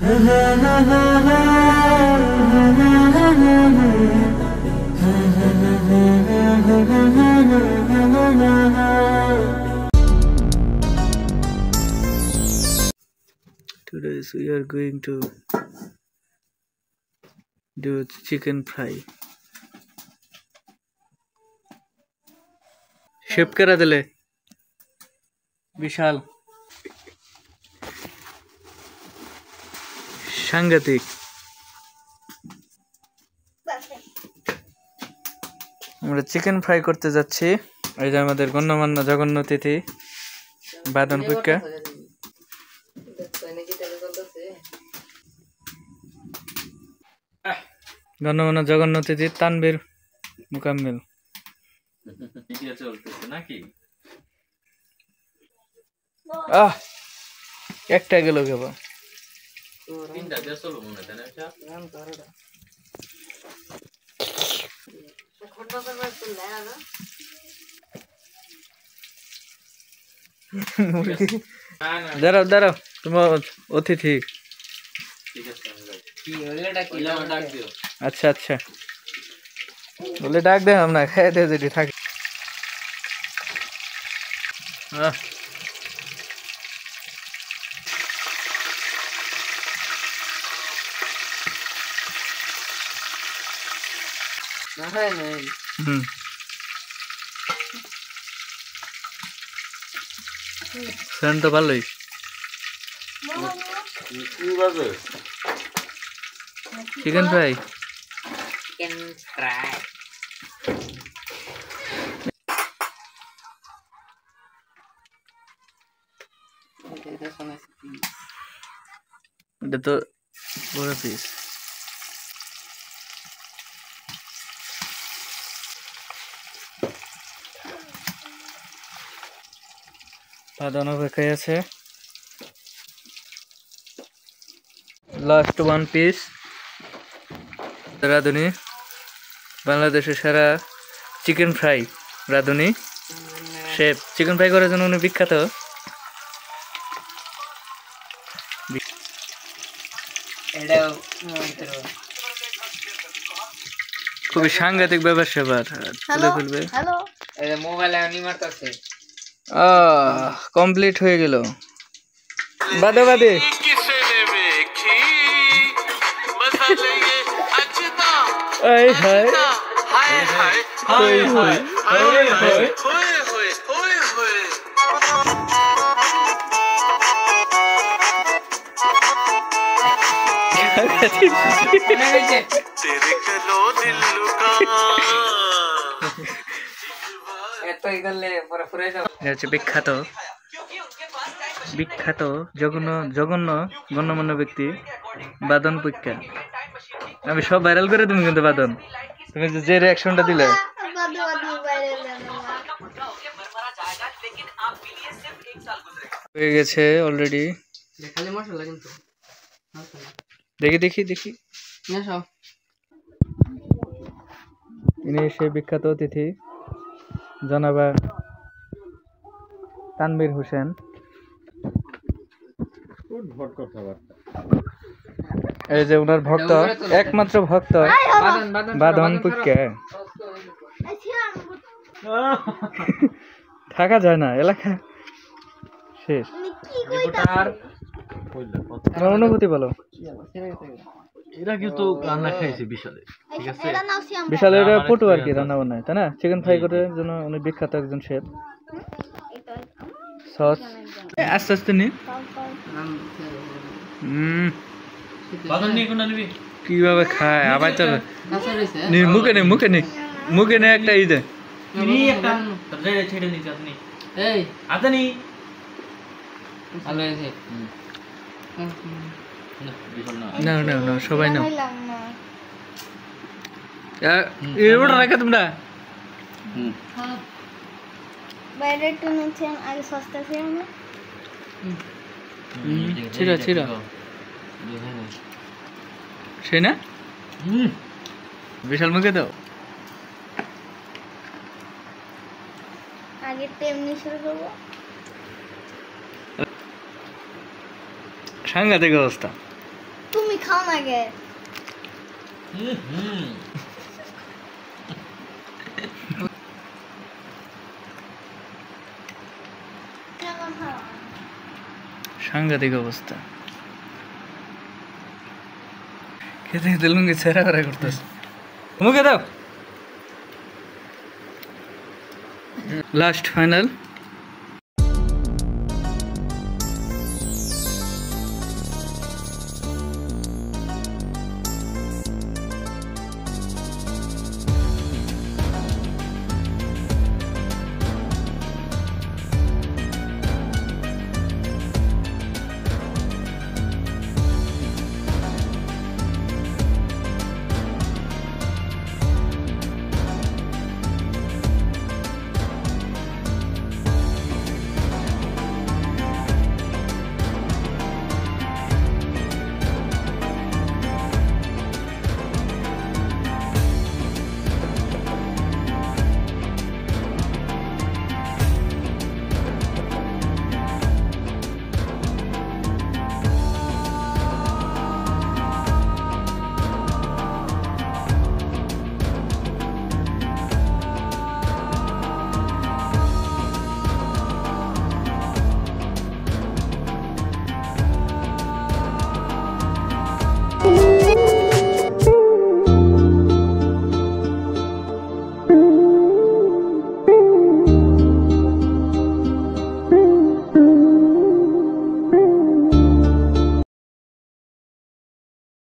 Today we are going to do chicken fry. Shape करा दिले विशाल সাংঘাতিক আমরা চিকেন ফ্রাই করতে যাচ্ছি এই যে আমাদের গণ্যমান্য জঘন্য অতিথি বাদন পুক্কা গণ্যমান্য জঘন্য অতিথি তানবীর মুকাম্মিল ভিডিও চলতেছে নাকি একটা গেল কেবল তিনটা দিয়ে চলো মনে হয় না নাম ধরোটা খন্ড করবে তো না দাঁড়াও দাঁড়াও তোমার অতিথি ঠিক আছে কি ওলেটা কি ডাক দিও আচ্ছা আচ্ছা বলে ডাক দে আমরা খেয়ে দে যদি থাকে ফ্যান তো ভালোই চিকেন ফ্রাই এটা তো বড় পিস বাদাম অপেক্ষায় আছে লাস্ট ওয়ান পিস রাঁধুনি বাংলাদেশের সেরা চিকেন ফ্রাই রাঁধুনি শেফ চিকেন ফ্রাই করার জন্য উনি বিখ্যাত খুবই সাংঘাতিক ব্যাপার সেবার তুলে ফেলবে কমপ্লিট হয়ে গেল বাদে বাদে বিখ্যাত বিখ্যাত জঘন্য গণ্যমান্য ব্যক্তি বাদন পুক্কা আমি সব ভাইরাল করে তুমি কিন্তু বাদন তুমি যে রিঅ্যাকশনটা দিলে হয়ে গেছে অলরেডি দেখি দেখি দেখি ইনি সেই বিখ্যাত অতিথি জনাবা তানবীর হোসেন এই যে ওনার ভক্ত একমাত্র ভক্ত বাদন পুক্কা থাকা যায় না এলাকা শেষ তোমার অনুভূতি বলো এরা কিন্তু রান্না খাইছে বিশালে ঠিক আছে বিশালের পটু আর কি রান্না বানায় তাই না চিকেন ফ্রাই করার জন্য উনি বিখ্যাত একজন শেফ সস আস্তে আস্তে নি কিভাবে খায় আবার তো মুখে নে একটা ই দে না না না সবাই নাও ওটা রাখা তোমরা বাইরে একটু নিচ্ছেন আগে সস্তা ছিল না ছিড়া ছিড়া সে না বিশাল মুখে দাও আগে তেমনি শুরু করবো সাংঘাতিক অবস্থা খাও না গে সাংঘাতিক অবস্থা খেতে খেতে লুঙ্গি ছেঁড়া করা করতেছে মুখে দাও লাস্ট ফাইনাল